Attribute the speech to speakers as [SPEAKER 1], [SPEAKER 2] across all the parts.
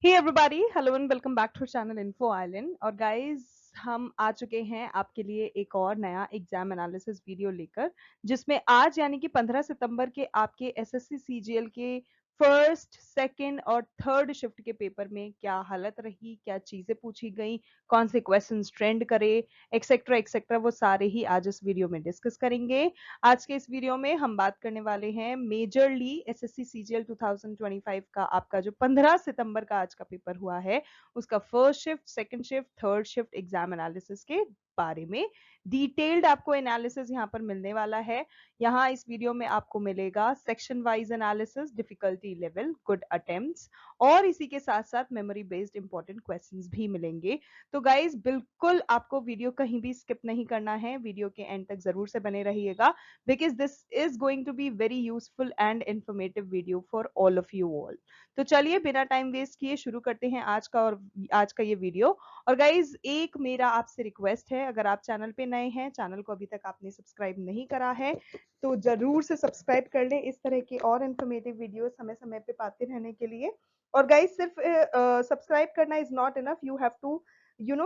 [SPEAKER 1] Hey everybody, hello and welcome back to channel Info Island. और guys, हम आ चुके हैं आपके लिए एक और नया एग्जाम एनालिसिस वीडियो लेकर, जिसमें आज यानी कि 15 सितंबर के आपके एसएससी सीजीएल के फर्स्ट, सेकंड और थर्ड शिफ्ट के पेपर में क्या हालत रही, क्या चीजें पूछी गई, कौन से क्वेश्चंस ट्रेंड करे, एक्सेट्रा एक्सेट्रा, वो सारे ही आज इस वीडियो में डिस्कस करेंगे। आज के इस वीडियो में हम बात करने वाले हैं मेजरली एसएससी सीजीएल 2025 का आपका जो 15 सितंबर का आज का पेपर हुआ है, उसका first shift, second shift, third shift exam analysis के बारे में डिटेल्ड आपको एनालिसिस यहाँ पर मिलने वाला है। यहाँ इस वीडियो में आपको मिलेगा section wise analysis, difficulty level, good attempts और इसी के साथ साथ मेमोरी बेस्ड इंपॉर्टेंट क्वेश्चंस भी मिलेंगे। तो गाइज, बिल्कुल आपको वीडियो कहीं भी स्किप नहीं करना है, वीडियो के एंड तक जरूर से बने रहिएगा, because this is going to be very useful and informative video for all of you all। तो चलिए बिना टाइम वेस्ट किए शुरू करते हैं आज का ये वीडियो। और गाइज, एक मेरा आपसे रिक्वेस्ट है, अगर आप चैनल पे नए हैं, चैनल को अभी तक आपने सब्सक्राइब नहीं करा है, तो जरूर से सब्सक्राइब कर लें इस तरह की और इन्फॉर्मेटिव वीडियोस समय समय पे पाते रहने के लिए। और गाइज, सिर्फ सब्सक्राइब करना is not enough, you have to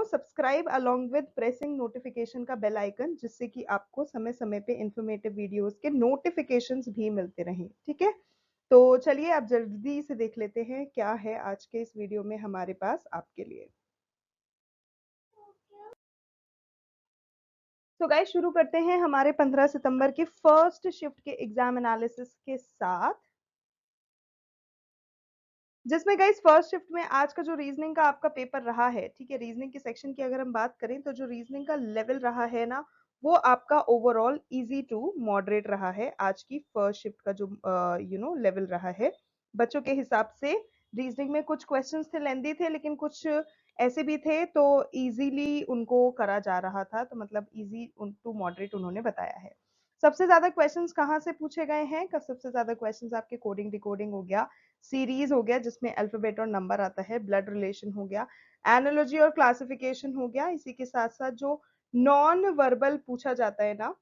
[SPEAKER 1] subscribe along with pressing notification का बेल आइकन, जिससे कि आपको समय समय पे इंफॉर्मेटिव वीडियोस के नोटिफिकेशंस भी मिलते रहें। ठीक है, तो चलिए आप जल्दी से देख लेते हैं क्या है आज के इस वीडियो में हमारे पास आपके लिए। तो गाइस, शुरू करते हैं हमारे 15 सितंबर के फर्स्ट शिफ्ट के एग्जाम एनालिसिस के साथ, जिसमें गाइस फर्स्ट शिफ्ट में आज का जो रीजनिंग का आपका पेपर रहा है, ठीक है, रीजनिंग के सेक्शन की अगर हम बात करें तो जो रीजनिंग का लेवल रहा है ना, वो आपका ओवरऑल इजी टू मॉडरेट रहा है। आज की फर्स्ट शिफ्ट का जो लेवल रहा है बच्चों के हिसाब से, रीजनिंग में कुछ क्वेश्चंस थे, लेंदी थे, लेकिन कुछ ऐसे भी थे तो इजीली उनको करा जा रहा था, तो मतलब इजी टू मॉडरेट उन्होंने बताया है। सबसे ज्यादा क्वेश्चंस कहाँ से पूछे गए हैं? सबसे ज्यादा क्वेश्चंस आपके कोडिंग डिकोडिंग हो गया, सीरीज हो गया जिसमें अल्फाबेट और नंबर आता है, ब्लड रिलेशन हो गया, एनालॉजी और क्लासिफिकेशन हो गया, इसी के साथ साथ जो नॉन वर्बल पूछा जाता है ना,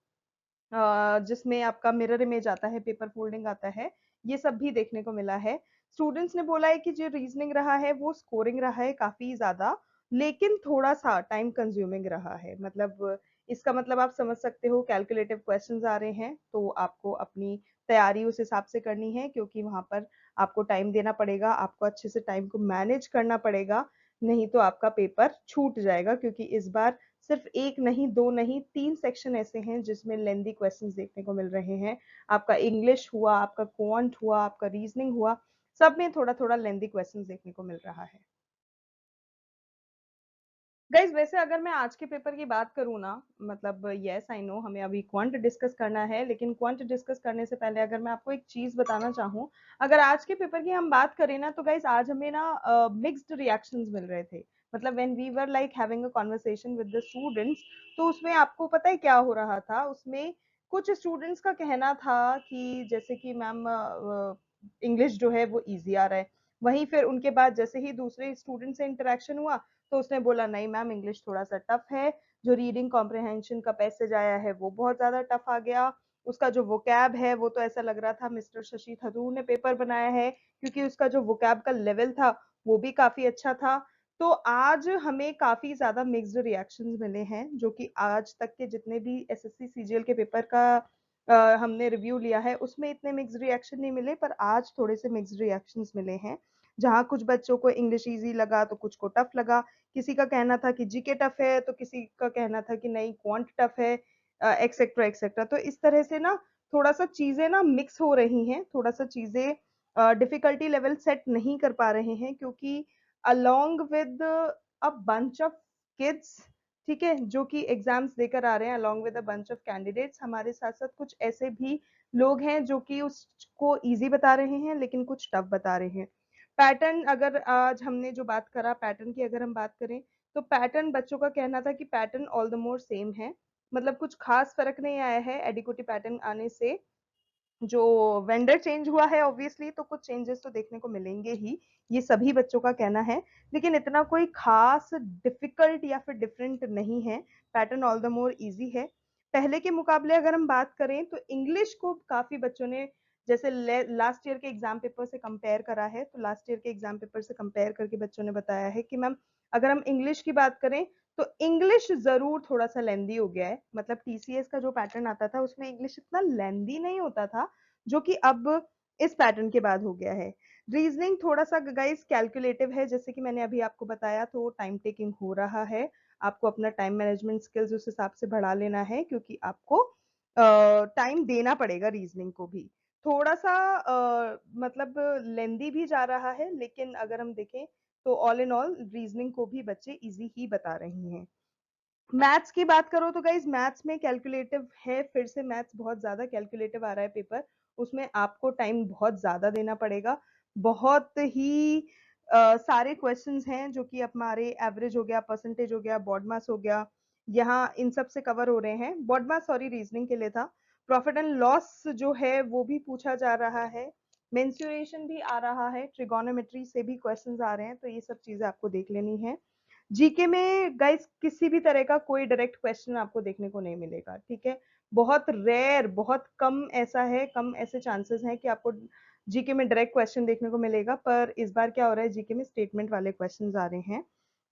[SPEAKER 1] जिसमें आपका मिरर इमेज आता है, पेपर फोल्डिंग आता है, ये सब भी देखने को मिला है। स्टूडेंट्स ने बोला है कि जो रीजनिंग रहा है वो स्कोरिंग रहा है काफी ज्यादा, लेकिन थोड़ा सा टाइम कंज्यूमिंग रहा है। मतलब इसका मतलब आप समझ सकते हो, कैलकुलेटिव क्वेश्चंस आ रहे हैं तो आपको अपनी तैयारी उस हिसाब से करनी है, क्योंकि वहां पर आपको टाइम देना पड़ेगा, आपको अच्छे से टाइम को मैनेज करना पड़ेगा, नहीं तो आपका पेपर छूट जाएगा। क्योंकि इस बार सिर्फ एक नहीं, दो नहीं, तीन सेक्शन ऐसे हैं जिसमें लेंदी क्वेश्चंस देखने को मिल रहे हैं। आपका इंग्लिश हुआ, आपका क्वांट हुआ, आपका रीजनिंग हुआ, सब में थोड़ा थोड़ा लेंदी क्वेश्चंस देखने को मिल रहा है। गाइज, वैसे अगर मैं आज के पेपर की बात करूँ ना, मतलब यस आई नो हमें अभी क्वांट डिस्कस करना है, लेकिन क्वांट डिस्कस करने से पहले अगर मैं आपको एक चीज बताना चाहूँ, अगर आज के पेपर की हम बात करें ना, तो गाइज आज हमें ना मिक्स्ड रिएक्शंस मिल रहे थे। मतलब when we were like having a conversation with the students, तो उसमें आपको पता है क्या हो रहा था, उसमें कुछ स्टूडेंट्स का कहना था कि जैसे कि मैम इंग्लिश जो है वो इजी आ रहा है, वहीं फिर उनके बाद जैसे ही दूसरे स्टूडेंट से इंटरेक्शन हुआ तो उसने बोला नहीं मैम, इंग्लिश थोड़ा सा टफ है, जो रीडिंग कॉम्प्रिहेंशन का पैसेज आया है वो बहुत ज्यादा टफ आ गया, उसका जो वोकैब है वो तो ऐसा लग रहा था मिस्टर शशि थरूर ने पेपर बनाया है, क्योंकि उसका जो वोकैब का लेवल था वो भी काफी अच्छा था। तो आज हमें काफी ज्यादा मिक्स्ड रिएक्शंस मिले हैं, जो कि आज तक के जितने भी एसएससी सीजीएल के पेपर का हमने रिव्यू लिया है उसमें इतने मिक्स्ड रिएक्शन नहीं मिले, पर आज थोड़े से मिक्स्ड रिएक्शंस मिले हैं। जहाँ कुछ बच्चों को इंग्लिश इजी लगा तो कुछ को टफ लगा, किसी का कहना था कि जीके टफ है तो किसी का कहना था कि नहीं क्वांट टफ है, एक्सेट्रा एक्सेट्रा। तो इस तरह से ना थोड़ा सा चीजें ना मिक्स हो रही हैं, थोड़ा सा चीजें डिफिकल्टी लेवल सेट नहीं कर पा रहे हैं, क्योंकि along with a bunch of kids, ठीक है, जो कि एग्जाम्स देकर आ रहे हैं, along with a bunch of candidates, हमारे साथ साथ कुछ ऐसे भी लोग हैं जो कि उसको इजी बता रहे हैं लेकिन कुछ टफ बता रहे हैं। पैटर्न, अगर आज हमने जो बात करा पैटर्न की अगर हम बात करें, तो पैटर्न बच्चों का कहना था कि pattern all the more same है, मतलब कुछ खास फर्क नहीं आया है एडिक्विटी पैटर्न आने से। जो वेंडर चेंज हुआ है ऑब्वियसली तो कुछ चेंजेस तो देखने को मिलेंगे ही, ये सभी बच्चों का कहना है, लेकिन इतना कोई खास डिफिकल्ट या फिर डिफरेंट नहीं है, pattern all the more easy है। पहले के मुकाबले अगर हम बात करें तो इंग्लिश को काफी बच्चों ने जैसे लास्ट ईयर के एग्जाम पेपर से कंपेयर करा है, तो लास्ट ईयर के एग्जाम पेपर से कंपेयर करके बच्चों ने बताया है कि मैम अगर हम इंग्लिश की बात करें तो इंग्लिश जरूर थोड़ा सा लेंदी हो गया है। मतलब टीसीएस का जो पैटर्न आता था उसमें इंग्लिश इतना लेंदी नहीं होता था, जो कि अब इस पैटर्न के बाद हो गया है। रीजनिंग थोड़ा सा गाइस कैलकुलेटिव है, जैसे कि मैंने अभी आपको बताया, तो टाइम टेकिंग हो रहा है। आपको अपना टाइम मैनेजमेंट स्किल्स उस हिसाब से बढ़ा लेना है, क्योंकि आपको टाइम देना पड़ेगा रीजनिंग को भी। थोड़ा सा मतलब लेंदी भी जा रहा है, लेकिन अगर हम देखें तो ऑल इन ऑल रीजनिंग को भी बच्चे इजी ही बता रहे हैं। मैथ्स की बात करो तो गाइज मैथ्स में कैलकुलेटिव है, फिर से मैथ्स बहुत ज्यादा कैलकुलेटिव आ रहा है पेपर। उसमें आपको टाइम बहुत ज्यादा देना पड़ेगा। बहुत ही सारे क्वेश्चंस हैं जो कि हमारे एवरेज हो गया, परसेंटेज हो गया, बॉड मास हो गया, यहाँ इन सब से कवर हो रहे हैं। बॉड मास सॉरी रीजनिंग के लिए था। प्रॉफिट एंड लॉस जो है वो भी पूछा जा रहा है। मेंसुरेशन भी आ रहा है, ट्रिगोनोमेट्री से भी क्वेश्चंस आ रहे हैं, तो ये सब चीजें आपको देख लेनी है। जीके में गाइस किसी भी तरह का कोई डायरेक्ट क्वेश्चन आपको देखने को नहीं मिलेगा, ठीक है। बहुत रेयर, बहुत कम ऐसा है, कम ऐसे चांसेस हैं कि आपको जीके में डायरेक्ट क्वेश्चन देखने को मिलेगा। पर इस बार क्या हो रहा है, जीके में स्टेटमेंट वाले क्वेश्चन आ रहे हैं।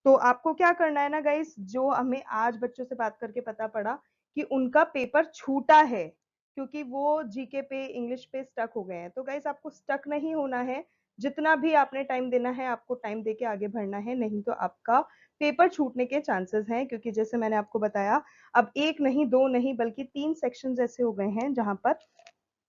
[SPEAKER 1] तो आपको क्या करना है ना गाइस, जो हमें आज बच्चों से बात करके पता पड़ा कि उनका पेपर छूटा है क्योंकि वो जीके पे, इंग्लिश पे स्टक हो गए हैं, तो गाइस आपको स्टक नहीं होना है। जितना भी आपने टाइम देना है, आपको टाइम देके आगे बढ़ना है, नहीं तो आपका पेपर छूटने के चांसेस हैं। क्योंकि जैसे मैंने आपको बताया, अब एक नहीं, दो नहीं, बल्कि 3 सेक्शंस ऐसे हो गए हैं जहां पर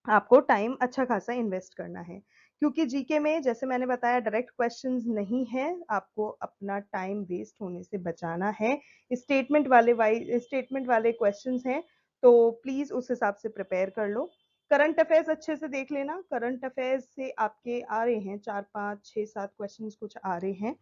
[SPEAKER 1] आपको टाइम अच्छा खासा इन्वेस्ट करना है। क्योंकि जीके में जैसे मैंने बताया डायरेक्ट क्वेश्चंस नहीं है, आपको अपना टाइम वेस्ट होने से बचाना है। स्टेटमेंट वाले क्वेश्चंस हैं, तो प्लीज उस हिसाब से प्रिपेयर कर लो। करंट अफेयर्स अच्छे से देख लेना। करंट अफेयर्स से आपके आ रहे हैं 4, 5, 6, 7 क्वेश्चन कुछ आ रहे हैं।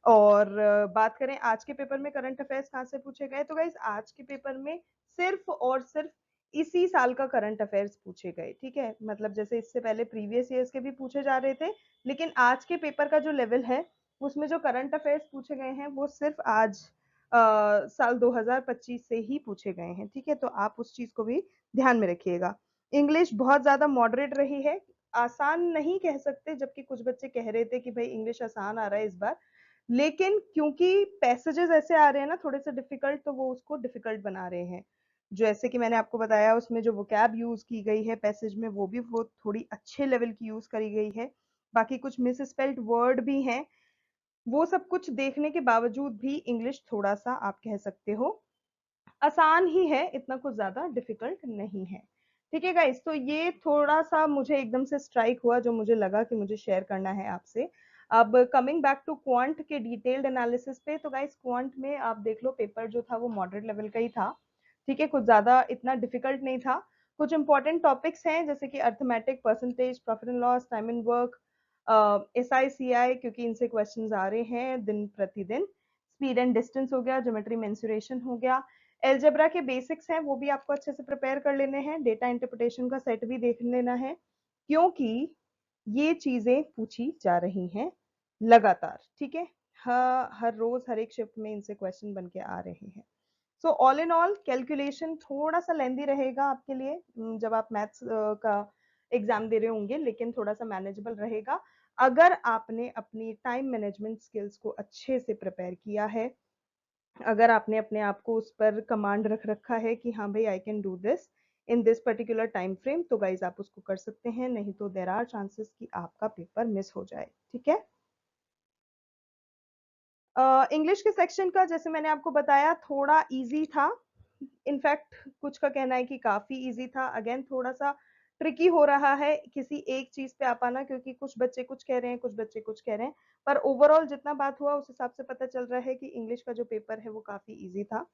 [SPEAKER 1] और बात करें आज के पेपर में करंट अफेयर्स कहाँ से पूछे गए, तो गाइज आज के पेपर में सिर्फ और सिर्फ इसी साल का करंट अफेयर्स पूछे गए, ठीक है। मतलब जैसे इससे पहले प्रीवियस ईयर्स के भी पूछे जा रहे थे, लेकिन आज के पेपर का जो लेवल है उसमें जो करंट अफेयर्स पूछे गए हैं वो सिर्फ आज साल 2025 से ही पूछे गए हैं, ठीक है। तो आप उस चीज को भी ध्यान में रखिएगा। इंग्लिश बहुत ज्यादा मॉडरेट रही है, आसान नहीं कह सकते, जबकि कुछ बच्चे कह रहे थे कि भाई इंग्लिश आसान आ रहा है इस बार, लेकिन क्योंकि पैसेजेस ऐसे आ रहे हैं ना थोड़े से डिफिकल्ट, तो वो उसको डिफिकल्ट बना रहे हैं। जैसे कि मैंने आपको बताया, उसमें जो वोकैब यूज की गई है पैसेज में, वो भी वो थोड़ी अच्छे लेवल की यूज करी गई है। बाकी कुछ मिस स्पेल्ड वर्ड भी हैं। वो सब कुछ देखने के बावजूद भी इंग्लिश थोड़ा सा आप कह सकते हो आसान ही है, इतना कुछ ज्यादा डिफिकल्ट नहीं है, ठीक है गाइस। तो ये थोड़ा सा मुझे एकदम से स्ट्राइक हुआ, जो मुझे लगा कि मुझे शेयर करना है आपसे। अब कमिंग बैक टू क्वांट के डिटेल्ड एनालिसिस पे, तो गाइस क्वांट में आप देख लो पेपर जो था वो मॉडरेट लेवल का ही था, ठीक है। कुछ ज्यादा इतना डिफिकल्ट नहीं था। कुछ इंपॉर्टेंट टॉपिक्स हैं जैसे कि arithmetic, percentage, profit and loss, time and work, SI CI, क्योंकि इनसे क्वेश्चंस आ रहे हैं दिन प्रतिदिन। स्पीड एंड डिस्टेंस हो गया, ज्योमेट्री मेंसुरेशन हो गया। एलजेब्रा के बेसिक्स हैं वो भी आपको अच्छे से प्रिपेयर कर लेने हैं। डेटा इंटरप्रिटेशन का सेट भी देख लेना है, क्योंकि ये चीजें पूछी जा रही हैं लगातार, ठीक है। हर रोज हर एक शिफ्ट में इनसे क्वेश्चन बन के आ रहे हैं। So all in all calculation थोड़ा सा लेंदी रहेगा आपके लिए जब आप मैथ्स का एग्जाम दे रहे होंगे, लेकिन थोड़ा सा मैनेजेबल रहेगा अगर आपने अपनी टाइम मैनेजमेंट स्किल्स को अच्छे से प्रिपेयर किया है। अगर आपने अपने आप को उस पर कमांड रख रखा है कि हाँ भाई I can do this in this particular time frame, तो गाइज आप उसको कर सकते हैं, नहीं तो देर आर चांसेस कि आपका पेपर मिस हो जाए, ठीक है। इंग्लिश के सेक्शन का जैसे मैंने आपको बताया थोड़ा इजी था। इनफैक्ट कुछ का कहना है कि काफी इजी था। अगेन थोड़ा सा ट्रिकी हो रहा है किसी एक चीज पे आ पाना, क्योंकि कुछ बच्चे कुछ कह रहे हैं, कुछ बच्चे कुछ कह रहे हैं। पर ओवरऑल जितना बात हुआ उस हिसाब से पता चल रहा है कि इंग्लिश का जो पेपर है वो काफी इजी था।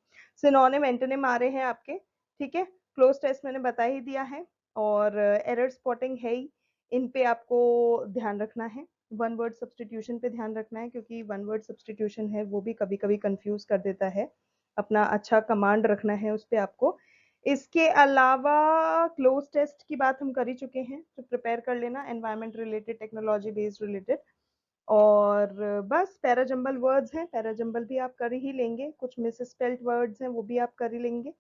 [SPEAKER 1] सिनोनिम एंटोनिम आ रहे हैं आपके, ठीक है। क्लोज टेस्ट मैंने बता ही दिया है, और एरर स्पॉटिंग है ही, इन पे आपको ध्यान रखना है। वन वर्ड सब्सटीट्यूशन पे ध्यान रखना है, क्योंकि वन वर्ड सब्सटीट्यूशन है वो भी कभी कभी कंफ्यूज कर देता है। अपना अच्छा कमांड रखना है उस पर आपको। इसके अलावा क्लोज टेस्ट की बात हम कर ही चुके हैं, तो प्रिपेयर कर लेना environment related, technology based related. और बस पैराजंबल वर्ड्स हैं, पैराजंबल भी आप कर ही लेंगे, कुछ मिस स्पेल्ड वर्ड्स हैं वो भी आप कर ही लेंगे।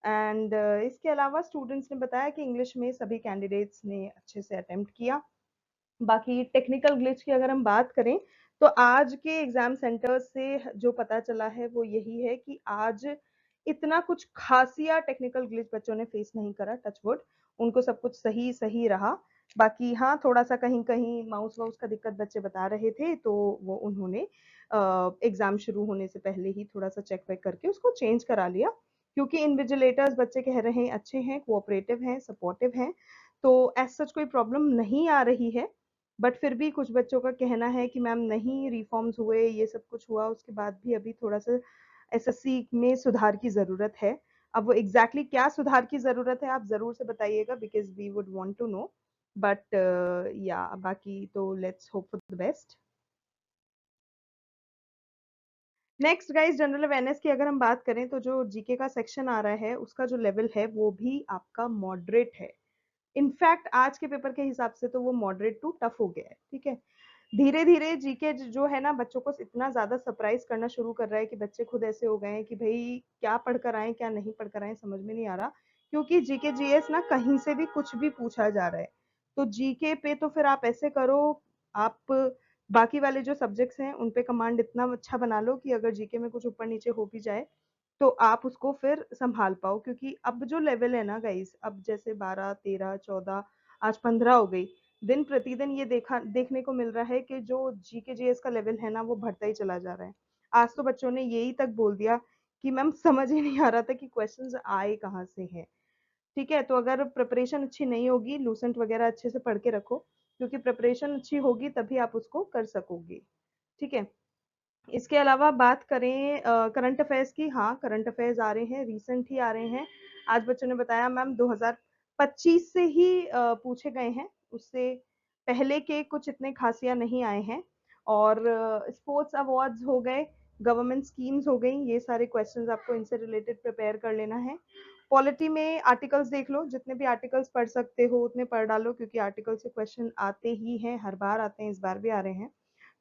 [SPEAKER 1] एंड इसके अलावा स्टूडेंट्स ने बताया कि इंग्लिश में सभी कैंडिडेट्स ने अच्छे से अटेम्प्ट किया। बाकी टेक्निकल ग्लिच की अगर हम बात करें तो आज के एग्जाम सेंटर से जो पता चला है वो यही है कि आज इतना कुछ खासिया टेक्निकल ग्लिच बच्चों ने फेस नहीं करा, टच वुड, उनको सब कुछ सही सही रहा। बाकी हाँ, थोड़ा सा कहीं कहीं माउस वाउस का दिक्कत बच्चे बता रहे थे, तो वो उन्होंने एग्जाम शुरू होने से पहले ही थोड़ा सा चेक वेक करके उसको चेंज करा लिया, क्योंकि इन्विजिलेटर्स बच्चे कह रहे हैं अच्छे हैं, कोऑपरेटिव हैं, सपोर्टिव हैं, तो एज सच कोई प्रॉब्लम नहीं आ रही है। बट फिर भी कुछ बच्चों का कहना है कि मैम नहीं, रिफॉर्म्स हुए, ये सब कुछ हुआ, उसके बाद भी अभी थोड़ा सा एसएससी में सुधार की ज़रूरत है। अब वो एग्जैक्टली क्या सुधार की ज़रूरत है आप ज़रूर से बताइएगा, because we would want to know. But या बाकी तो let's hope for the best. Next guys, general awareness की अगर हम बात करें तो जो जीके का सेक्शन आ रहा है उसका जो लेवल है वो भी आपका मॉडरेट है। इनफैक्ट आज के पेपर के हिसाब से तो वो मॉडरेट टू टफ हो गया है, ठीक है। धीरे धीरे जीके जो है ना बच्चों को इतना ज्यादा सरप्राइज करना शुरू कर रहा है कि बच्चे खुद ऐसे हो गए हैं कि भाई क्या पढ़कर आए क्या नहीं पढ़कर आए समझ में नहीं आ रहा, क्योंकि जीके जीएस ना कहीं से भी कुछ भी पूछा जा रहा है। तो जीके पे तो फिर आप ऐसे करो, आप बाकी वाले जो सब्जेक्ट्स हैं उन पे कमांड इतना अच्छा बना लो कि अगर जीके में कुछ ऊपर नीचे हो भी जाए तो आप उसको फिर संभाल पाओ, क्योंकि अब जो लेवल है ना गाइस, अब जैसे 12 13 14 आज 15 हो गई, दिन प्रतिदिन ये देखने को मिल रहा है कि जो जीके जीएस का लेवल है ना वो बढ़ता ही चला जा रहा है। आज तो बच्चों ने यही तक बोल दिया कि मैम समझ ही नहीं आ रहा था कि क्वेश्चंस आए कहाँ से हैं। ठीक है, तो अगर प्रिपरेशन अच्छी नहीं होगी, लूसेंट वगैरह अच्छे से पढ़ के रखो, क्योंकि प्रिपरेशन अच्छी होगी तभी आप उसको कर सकोगे। ठीक है, इसके अलावा बात करें करंट अफेयर्स की, हाँ करंट अफेयर्स आ रहे हैं, रिसेंट ही आ रहे हैं। आज बच्चों ने बताया मैम 2025 से ही पूछे गए हैं, उससे पहले के कुछ इतने खासिया नहीं आए हैं। और स्पोर्ट्स अवार्ड्स हो गए, गवर्नमेंट स्कीम्स हो गई, ये सारे क्वेश्चंस आपको इनसे रिलेटेड प्रिपेयर कर लेना है। पॉलिटी में आर्टिकल्स देख लो, जितने भी आर्टिकल्स पढ़ सकते हो उतने पढ़ डालो, क्योंकि आर्टिकल से क्वेश्चन आते ही हैं, हर बार आते हैं, इस बार भी आ रहे हैं।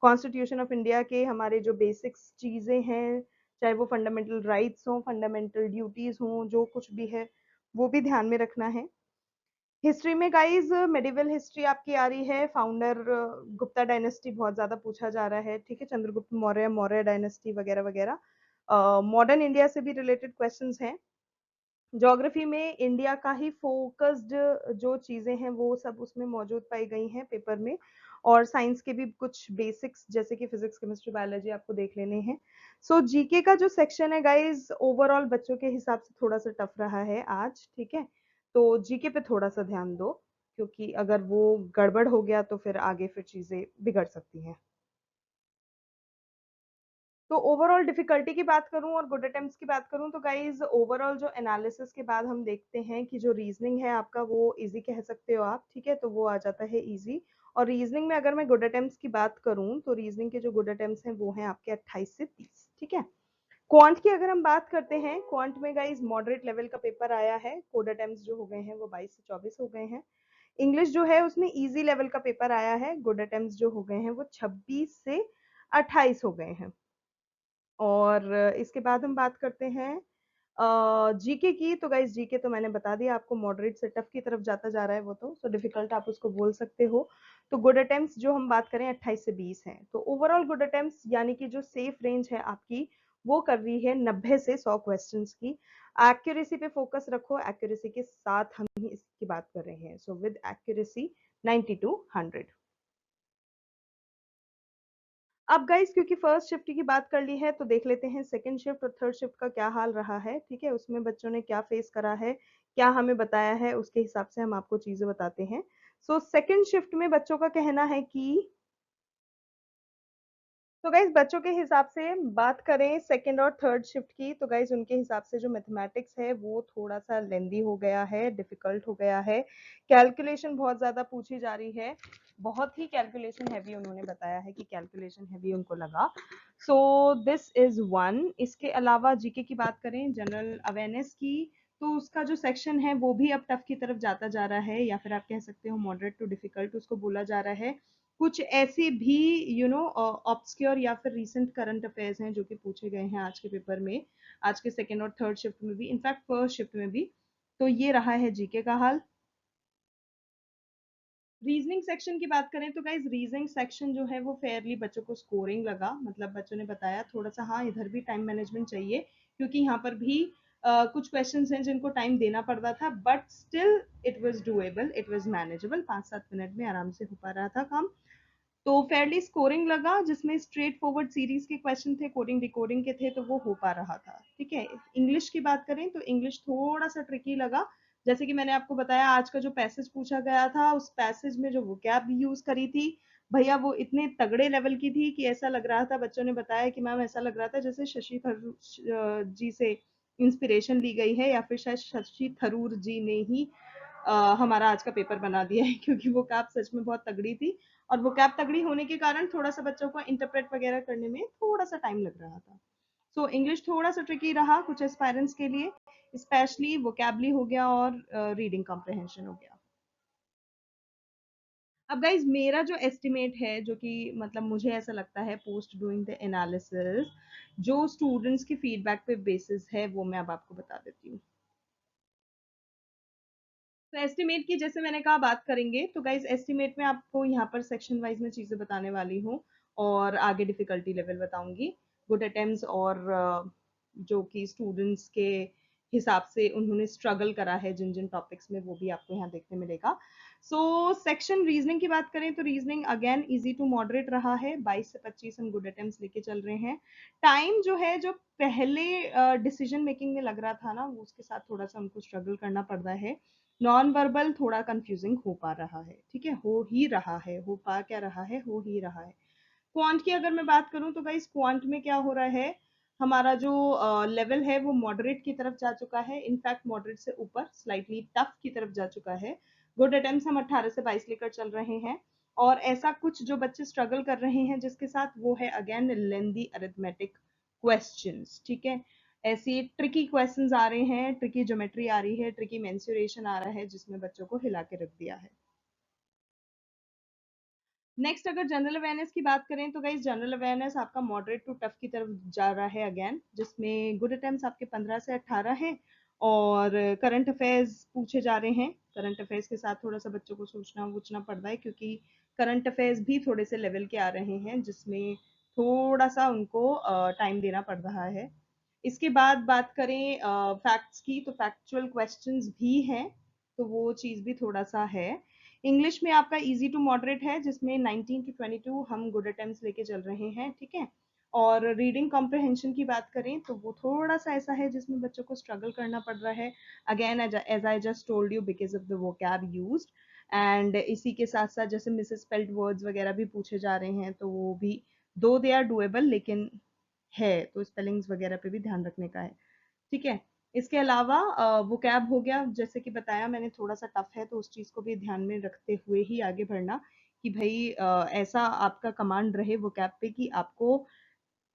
[SPEAKER 1] कॉन्स्टिट्यूशन ऑफ इंडिया के हमारे जो बेसिक्स चीज़ें हैं, चाहे वो फंडामेंटल राइट्स हों, फंडामेंटल ड्यूटीज़ हों, जो कुछ भी है वो भी ध्यान में रखना है। हिस्ट्री में गाइज मेडिवल हिस्ट्री आपकी आ रही है, फाउंडर गुप्ता डायनेस्टी बहुत ज़्यादा पूछा जा रहा है, ठीक है, चंद्रगुप्त मौर्य, मौर्य डायनेस्टी वगैरह वगैरह। मॉडर्न इंडिया से भी रिलेटेड क्वेश्चंस हैं। ज्योग्राफी में इंडिया का ही फोकस्ड जो चीजें हैं वो सब उसमें मौजूद पाई गई हैं पेपर में। और साइंस के भी कुछ बेसिक्स जैसे कि फिजिक्स केमिस्ट्री बायोलॉजी आपको देख लेने हैं। सो जीके का जो सेक्शन है गाइज ओवरऑल बच्चों के हिसाब से थोड़ा सा टफ रहा है आज, ठीक है, तो जीके पे थोड़ा सा ध्यान दो, क्योंकि अगर वो गड़बड़ हो गया तो फिर आगे फिर चीजें बिगड़ सकती हैं। तो ओवरऑल डिफिकल्टी की बात करूं और गुड अटेम्प्ट्स की बात करूं तो गाइज ओवरऑल जो एनालिसिस के बाद हम देखते हैं कि जो रीजनिंग है आपका वो इजी कह सकते हो आप, ठीक है, तो वो आ जाता है इजी। और रीजनिंग में अगर मैं गुड अटेम्प्ट्स की बात करूं तो रीजनिंग के जो गुड अटेम्प्ट्स हैं वो हैं आपके 28 से 30, ठीक है। क्वांट की अगर हम बात करते हैं, क्वांट में गाइज मॉडरेट लेवल का पेपर आया है, गुड अटेम्प्ट्स जो हो गए हैं वो 22 से 24 हो गए हैं। इंग्लिश जो है उसमें इजी लेवल का पेपर आया है, गुड अटेम्प्ट्स जो हो गए हैं वो 26 से 28 हो गए हैं। और इसके बाद हम बात करते हैं जीके की, तो गाइस जीके तो मैंने बता दिया आपको, मॉडरेट से टफ की तरफ जाता जा रहा है वो, तो सो डिफिकल्ट आप उसको बोल सकते हो। तो गुड अटेम्प्ट्स जो हम बात करें 28 से 20 हैं, तो ओवरऑल गुड अटेम्प्ट्स यानी कि जो सेफ रेंज है आपकी वो कर रही है 90 से 100 क्वेश्चंस की। एक्यूरेसी पे फोकस रखो, एक्यूरेसी के साथ हम ही इसकी बात कर रहे हैं, सो विद एक्यूरेसी 90 टू 100। अब गाइस क्योंकि फर्स्ट शिफ्ट की बात कर ली है तो देख लेते हैं सेकंड शिफ्ट और थर्ड शिफ्ट का क्या हाल रहा है, ठीक है, उसमें बच्चों ने क्या फेस करा है, क्या हमें बताया है, उसके हिसाब से हम आपको चीजें बताते हैं। सो सेकंड शिफ्ट में बच्चों का कहना है कि, तो गाइज बच्चों के हिसाब से बात करें सेकंड और थर्ड शिफ्ट की, तो गाइज उनके हिसाब से जो मैथमेटिक्स है वो थोड़ा सा लेंदी हो गया है, डिफिकल्ट हो गया है, कैलकुलेशन बहुत ज्यादा पूछी जा रही है, बहुत ही कैलकुलेशन हैवी उन्होंने बताया है कि कैलकुलेशन हैवी उनको लगा। So this is one. इसके अलावा जीके की बात करें, जनरल अवेयरनेस की, तो उसका जो सेक्शन है वो भी अब टफ की तरफ जाता जा रहा है, या फिर आप कह सकते हो मॉडरेट टू डिफिकल्ट उसको बोला जा रहा है। कुछ ऐसे भी ऑब्सक्योर या फिर रीसेंट करंट अफेयर्स हैं जो कि पूछे गए हैं आज के पेपर में, आज के सेकेंड और थर्ड शिफ्ट में भी, इनफैक्ट फर्स्ट शिफ्ट में भी। तो ये रहा है जीके का हाल। रीजनिंग सेक्शन की बात करें तो गाइज रीजनिंग सेक्शन जो है वो फेयरली बच्चों को स्कोरिंग लगा, मतलब बच्चों ने बताया थोड़ा सा हाँ इधर भी टाइम मैनेजमेंट चाहिए, क्योंकि यहाँ पर भी कुछ क्वेश्चंस हैं जिनको टाइम देना पड़ रहा था, but still it was doable, it was manageable, 5-7 minute में आराम से हो पा रहा था काम। तो फेयरली स्कोरिंग लगा, जिसमें स्ट्रेट फॉरवर्ड सीरीज के क्वेश्चन थे, कोडिंग डिकोडिंग के थे, तो वो हो पा रहा था। ठीक है, इंग्लिश की बात करें तो इंग्लिश थोड़ा सा ट्रिकी लगा। जैसे कि मैंने आपको बताया आज का जो पैसेज पूछा गया था, उस पैसेज में जो वोकैब यूज करी थी भैया, वो इतने तगड़े लेवल की थी कि ऐसा लग रहा था, बच्चों ने बताया कि मैम ऐसा लग रहा था जैसे शशि थरूर जी से इंस्पिरेशन ली गई है, या फिर शायद शशि थरूर जी ने ही हमारा आज का पेपर बना दिया है, क्योंकि वो कैब सच में बहुत तगड़ी थी, और वो कैब तगड़ी होने के कारण थोड़ा सा बच्चों को इंटरप्रेट वगैरह करने में थोड़ा सा टाइम लग रहा था। सो इंग्लिश थोड़ा सा ट्रिकी रहा कुछ एस्पायरेंट्स के लिए, स्पेशली वोकैबली हो गया और रीडिंग कॉम्प्रहेंशन हो गया। अब गाइज मेरा जो एस्टिमेट है, जो कि मतलब मुझे ऐसा लगता है पोस्ट डूइंग द एनालिसिस, जो स्टूडेंट्स की फीडबैक पे बेसिस है, वो मैं अब आपको बता देती हूँ। तो एस्टिमेट की जैसे मैंने कहा बात करेंगे, तो गाइज एस्टिमेट में आपको यहाँ पर सेक्शन वाइज में चीजें बताने वाली हूँ, और आगे डिफिकल्टी लेवल बताऊंगी, गुड अटेम्प्ट्स और जो कि स्टूडेंट्स के हिसाब से उन्होंने स्ट्रगल करा है जिन जिन टॉपिक्स में, वो भी आपको यहाँ देखने मिलेगा। सो सेक्शन रीजनिंग की बात करें तो reasoning again easy to moderate रहा है, 22 से 25 हम गुड अटेम्प्ट्स लेके चल रहे हैं। टाइम जो है, जो पहले डिसीजन मेकिंग में लग रहा था ना, वो उसके साथ थोड़ा सा हमको स्ट्रगल करना पड़ रहा है। नॉन वर्बल थोड़ा कंफ्यूजिंग हो पा रहा है, ठीक है, हो ही रहा है, हो पा क्या रहा है, हो ही रहा है। क्वांट की अगर मैं बात करूं तो गाइस क्वांट में क्या हो रहा है, हमारा जो लेवल है वो मॉडरेट की तरफ जा चुका है, इनफैक्ट मॉडरेट से ऊपर स्लाइटली टफ की तरफ जा चुका है। गुड अटेम्प्ट्स हम 18 से 22 लेकर चल रहे हैं, और ऐसा कुछ जो बच्चे स्ट्रगल कर रहे हैं जिसके साथ, वो है अगेन लेंदी अरिथमेटिक क्वेश्चंस। ठीक है, ऐसी ट्रिकी क्वेश्चंस आ रहे हैं, ट्रिकी ज्योमेट्री आ रही है, ट्रिकी मेंसुरेशन आ रहा है, जिसमें बच्चों को हिला के रख दिया है। नेक्स्ट अगर जनरल अवेयरनेस की बात करें तो गाइस जनरल अवेयरनेस आपका मॉडरेट टू टफ की तरफ जा रहा है अगेन, जिसमें गुड अटेम्प्ट्स आपके 15 से 18 हैं, और करंट अफेयर्स पूछे जा रहे हैं। करंट अफेयर्स के साथ थोड़ा सा बच्चों को सोचना वोचना पड़ रहा है, क्योंकि करंट अफेयर्स भी थोड़े से लेवल के आ रहे हैं, जिसमें थोड़ा सा उनको टाइम देना पड़ रहा है। इसके बाद बात करें फैक्ट्स की, तो फैक्चुअल क्वेश्चंस भी हैं, तो वो चीज़ भी थोड़ा सा है। इंग्लिश में आपका इजी टू मॉडरेट है, जिसमें 19 टू 22 हम गुड अटेम्प्ट्स लेके चल रहे हैं, ठीक है। और रीडिंग कॉम्प्रहेंशन की बात करें तो वो थोड़ा सा ऐसा है जिसमें बच्चों को स्ट्रगल करना पड़ रहा है, again as I just told you, because of the vocab used. And इसी के साथ साथ जैसे मिस स्पेल्ड वर्ड्स वगैरह भी पूछे जा रहे हैं, तो वो भी दो दे आर डुएबल, लेकिन है तो स्पेलिंग्स वगैरह पे भी ध्यान रखने का है। ठीक है, इसके अलावा वो कैब हो गया, जैसे कि बताया मैंने थोड़ा सा टफ है, तो उस चीज को भी ध्यान में रखते हुए ही आगे बढ़ना, कि भाई ऐसा आपका कमांड रहे वो कैब पे कि आपको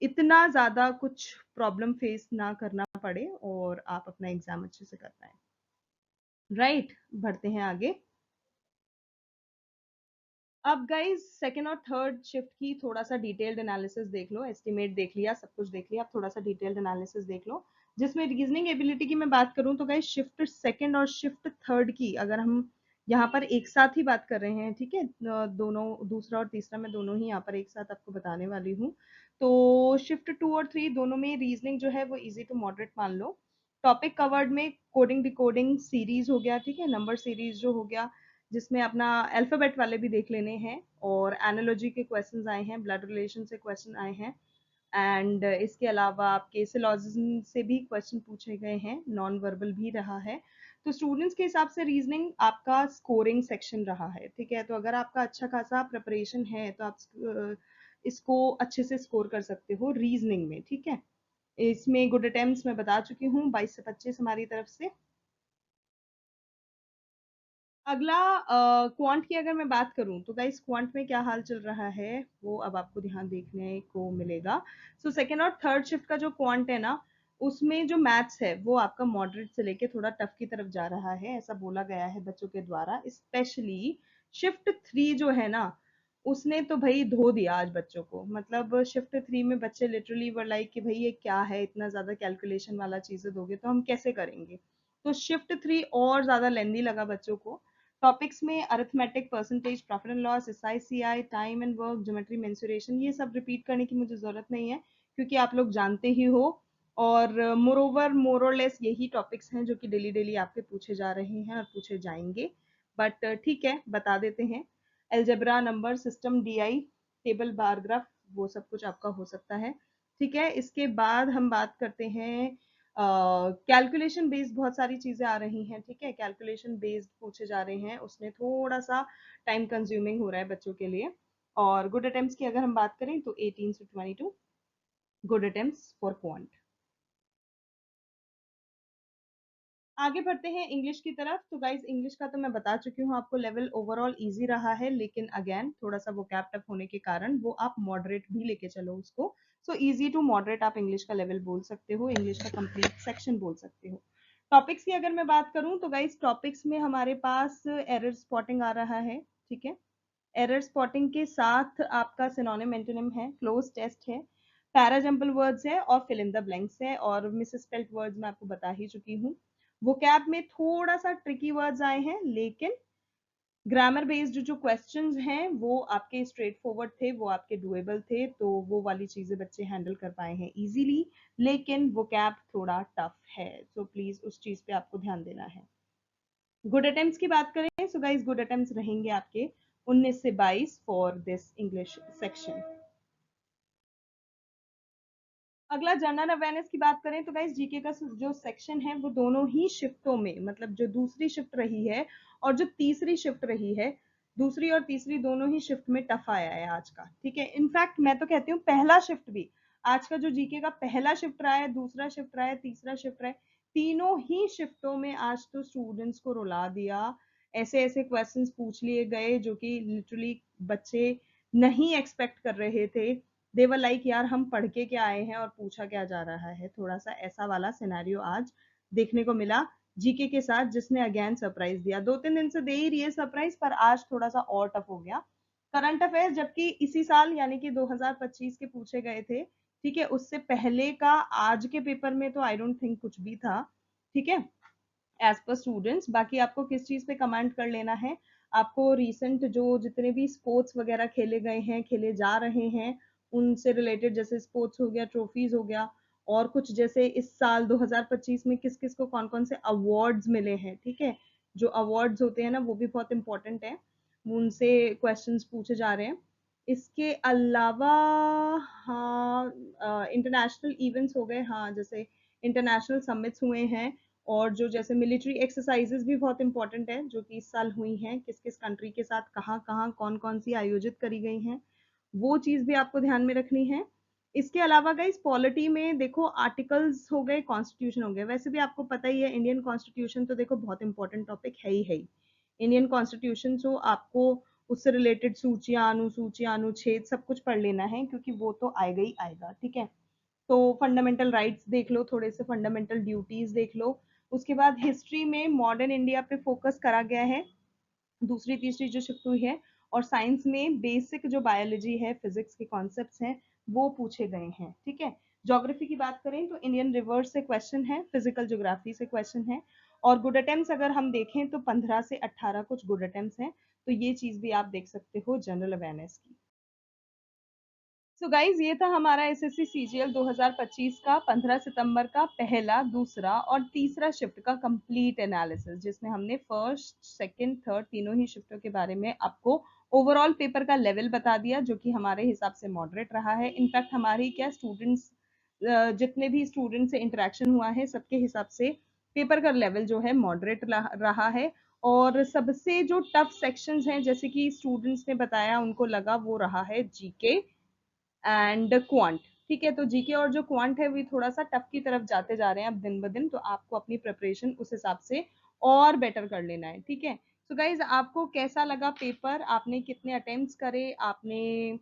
[SPEAKER 1] इतना ज्यादा कुछ प्रॉब्लम फेस ना करना पड़े, और आप अपना एग्जाम अच्छे से कर पाए। राइट, बढ़ते हैं आगे। अब गाइज सेकेंड और थर्ड शिफ्ट की थोड़ा सा डिटेल्ड एनालिसिस देख लो, एस्टिमेट देख लिया, सब कुछ देख लिया, अब थोड़ा सा डिटेल्ड एनालिसिस देख लो। जिसमें रीजनिंग एबिलिटी की मैं बात करूं तो गाइज शिफ्ट सेकेंड और शिफ्ट थर्ड की अगर हम यहाँ पर एक साथ ही बात कर रहे हैं, ठीक है, दोनों दूसरा और तीसरा मैं दोनों ही यहाँ पर एक साथ आपको बताने वाली हूँ। तो शिफ्ट 2 और 3 दोनों में रीजनिंग जो है वो इजी टू मॉडरेट मान लो। टॉपिक कवर्ड में कोडिंग डिकोडिंग सीरीज हो गया, ठीक है, नंबर सीरीज जो हो गया, जिसमें अपना अल्फाबेट वाले भी देख लेने हैं, और एनालॉजी के क्वेश्चंस आए हैं, ब्लड रिलेशन से क्वेश्चन आए हैं, एंड इसके अलावा आपके सिलॉजिज्म से भी क्वेश्चन पूछे गए हैं, नॉन वर्बल भी रहा है। तो स्टूडेंट्स के हिसाब से रीजनिंग आपका स्कोरिंग सेक्शन रहा है, ठीक है, तो अगर आपका अच्छा खासा प्रिपरेशन है तो आप इसको अच्छे से स्कोर कर सकते हो रीजनिंग में, ठीक है। इसमें गुड अटेम्प्ट्स मैं बता चुकी हूँ, 22 से 25 हमारी तरफ से। अगला क्वांट की अगर मैं बात करूं तो गाइस क्वांट में क्या हाल चल रहा है, वो अब आपको ध्यान देखने को मिलेगा। सो सेकेंड और थर्ड शिफ्ट का जो क्वांट है ना, उसमें जो मैथ्स है वो आपका मॉडरेट से लेके थोड़ा टफ की तरफ जा रहा है, ऐसा बोला गया है बच्चों के द्वारा। स्पेशली शिफ्ट 3 जो है ना, उसने तो भाई धो दिया आज बच्चों को। मतलब शिफ्ट 3 में बच्चे लिटरली वर लाइक कि भाई ये क्या है, इतना ज़्यादा कैलकुलेशन वाला चीज़ें दोगे तो हम कैसे करेंगे। तो शिफ्ट 3 और ज़्यादा लेंदी लगा बच्चों को। टॉपिक्स में arithmetic, percentage, profit and loss, SICI, time and work, geometry, mensuration, ये सब रिपीट करने की मुझे ज़रूरत नहीं है क्योंकि आप लोग जानते ही हो। और मोरोवर मोर और लेस यही टॉपिक्स हैं जो कि डेली डेली आपके पूछे जा रहे हैं और पूछे जाएंगे। बट ठीक है, बता देते हैं। Algebra, number system, DI, table, bar graph, वो सब कुछ आपका हो सकता है। ठीक है, इसके बाद हम बात करते हैं कैलकुलेशन बेस्ड। बहुत सारी चीजें आ रही हैं, ठीक है, कैलकुलेशन बेस्ड पूछे जा रहे हैं, उसमें थोड़ा सा टाइम कंज्यूमिंग हो रहा है बच्चों के लिए। और गुड अटेम्प्ट्स की अगर हम बात करें तो 18 से 22 गुड अटेम्प्ट्स फॉर क्वांट। आगे बढ़ते हैं इंग्लिश की तरफ। तो गाइज इंग्लिश का तो मैं बता चुकी हूँ आपको, लेवल ओवरऑल इजी रहा है, लेकिन अगेन थोड़ा सा वो कैप टफ होने के कारण वो आप मॉडरेट भी लेके चलो उसको। सो इजी टू मॉडरेट आप इंग्लिश का लेवल बोल सकते हो, इंग्लिश का कंप्लीट सेक्शन बोल सकते हो। टॉपिक्स की अगर मैं बात करूँ तो गाइज टॉपिक्स में हमारे पास एरर स्पॉटिंग आ रहा है, ठीक है। एरर स्पॉटिंग के साथ आपका सिनोनिम एंटोनिम है, क्लोज टेस्ट है, पैराजम्पल वर्ड्स है और फिल इन द ब्लैंक्स है। और मिसस्पेल्ड वर्ड्स मैं आपको बता ही चुकी हूँ। वोकैब में थोड़ा सा ट्रिकी वर्ड्स आए हैं, लेकिन ग्रामर बेस्ड जो क्वेश्चंस हैं वो आपके स्ट्रेट फॉरवर्ड थे, वो आपके डुएबल थे, तो वो वाली चीजें बच्चे हैंडल कर पाए हैं इजीली। लेकिन वोकैब थोड़ा टफ है, सो प्लीज उस चीज पे आपको ध्यान देना है। गुड अटेम्प्ट्स की बात करें, सो गाइस गुड अटेम्प्ट्स रहेंगे आपके 19 से 22 फॉर दिस इंग्लिश सेक्शन। अगला जनरल अवेयरनेस की बात करें तो गाइस जीके का जो सेक्शन है वो दोनों ही शिफ्टों में, मतलब जो दूसरी शिफ्ट रही है और जो तीसरी शिफ्ट रही है, दूसरी और तीसरी दोनों ही शिफ्ट में टफ आया है आज का, ठीक है। इनफैक्ट मैं तो कहती हूँ पहला शिफ्ट भी, आज का जो जीके का पहला शिफ्ट रहा है, दूसरा शिफ्ट रहा है, तीसरा शिफ्ट रहा है, तीनों ही शिफ्टों में आज तो स्टूडेंट्स को रुला दिया। ऐसे ऐसे क्वेश्चंस पूछ लिए गए जो कि लिटरली बच्चे नहीं एक्सपेक्ट कर रहे थे। देवर लाइक यार हम पढ़ के क्या आए हैं और पूछा क्या जा रहा है। थोड़ा सा ऐसा वाला सिनेरियो आज देखने को मिला जीके के साथ, जिसने अगेन सरप्राइज दिया। 2-3 दिन से दे ही रही है सरप्राइज, पर आज थोड़ा सा और टफ हो गया। करंट अफेयर्स जबकि इसी साल यानी कि 2025 के पूछे गए थे, ठीक है, उससे पहले का आज के पेपर में तो आई डोंट थिंक कुछ भी था, ठीक है, एज पर स्टूडेंट्स। बाकी आपको किस चीज पे कमेंट कर लेना है, आपको रिसेंट जो जितने भी स्पोर्ट्स वगैरह खेले गए हैं, खेले जा रहे हैं, उनसे रिलेटेड, जैसे स्पोर्ट्स हो गया, ट्रॉफीज हो गया, और कुछ जैसे इस साल 2025 में किस किस को कौन कौन से अवार्ड्स मिले हैं, ठीक है। जो अवार्ड्स होते हैं ना वो भी बहुत इंपॉर्टेंट है, उनसे क्वेश्चंस पूछे जा रहे हैं। इसके अलावा हाँ, इंटरनेशनल इवेंट्स हो गए, हाँ, जैसे इंटरनेशनल समिट्स हुए हैं, और जो जैसे मिलिट्री एक्सरसाइजेस भी बहुत इंपॉर्टेंट है जो कि इस साल हुई हैं, किस किस कंट्री के साथ कहाँ कहाँ कौन कौन सी आयोजित करी गई हैं, वो चीज भी आपको ध्यान में रखनी है। इसके अलावा गाइस पॉलिटी में देखो आर्टिकल्स हो गए, कॉन्स्टिट्यूशन हो गए। वैसे भी आपको पता ही है इंडियन कॉन्स्टिट्यूशन तो देखो बहुत इंपॉर्टेंट टॉपिक है ही है ही। इंडियन कॉन्स्टिट्यूशन तो आपको उससे रिलेटेड सूचियां, अनुसूचियां, अनुच्छेद सब कुछ पढ़ लेना है क्योंकि वो तो आएगा ही आएगा, ठीक है। तो फंडामेंटल राइट्स देख लो, थोड़े से फंडामेंटल ड्यूटीज देख लो। उसके बाद हिस्ट्री में मॉडर्न इंडिया पे फोकस करा गया है, दूसरी तीसरी जो शिफ्ट हुई है। और साइंस में बेसिक जो बायोलॉजी है, फिजिक्स के कॉन्सेप्ट्स हैं, वो पूछे गए हैं, ठीक है। ज्योग्राफी की बात करें तो इंडियन रिवर्स से क्वेश्चन है, फिजिकल ज्योग्राफी से क्वेश्चन है। और गुड अटेम्प्ट्स अगर हम देखें तो 15 से 18 कुछ गुड अटेम्प्ट्स हैं, तो ये चीज भी आप देख सकते हो जनरल अवेयरनेस की। सो गाइज ये था हमारा एसएससी सीजीएल 2025 का 15 सितंबर का पहला, दूसरा और तीसरा शिफ्ट का कंप्लीट एनालिसिस, जिसमें हमने फर्स्ट, सेकंड, थर्ड तीनों ही शिफ्टों के बारे में आपको ओवरऑल पेपर का लेवल बता दिया, जो कि हमारे हिसाब से मॉडरेट रहा है। इनफैक्ट हमारी क्या स्टूडेंट्स, जितने भी स्टूडेंट से इंटरेक्शन हुआ है सबके हिसाब से पेपर का लेवल जो है मॉडरेट रहा है। और सबसे जो टफ सेक्शंस हैं जैसे कि स्टूडेंट्स ने बताया उनको लगा, वो रहा है जीके एंड क्वांट, ठीक है। तो जीके और जो क्वांट है वो थोड़ा सा टफ की तरफ जाते जा रहे हैं अब दिन ब दिन, तो आपको अपनी प्रिपरेशन उस हिसाब से और बेटर कर लेना है, ठीक है। सो गाइज आपको कैसा लगा पेपर, आपने कितने अटेम्प्ट्स करे, आपने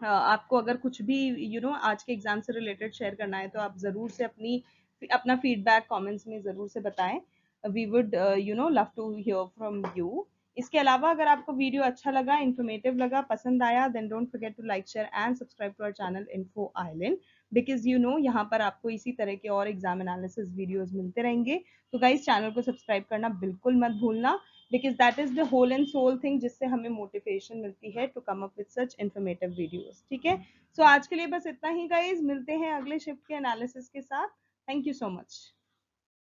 [SPEAKER 1] आपको अगर कुछ भी आज के एग्जाम से रिलेटेड शेयर करना है तो आप जरूर से अपना फीडबैक कमेंट्स में जरूर से बताएं। We would love to hear from you. इसके अलावा अगर आपको वीडियो अच्छा लगा, इन्फॉर्मेटिव लगा, पसंद आया, then don't forget to like, share and subscribe to our channel Info Island, because you know यहाँ पर आपको इसी तरह के और एग्जाम एनालिसिस वीडियोस मिलते रहेंगे। तो गाइज चैनल को सब्सक्राइब करना बिल्कुल मत भूलना, because that is the whole and soul thing जिससे हमें मोटिवेशन मिलती है to come up with such informative videos. ठीक है, सो आज के लिए बस इतना ही गाइज, मिलते हैं अगले शिफ्ट के एनालिसिस के साथ। Thank you so much.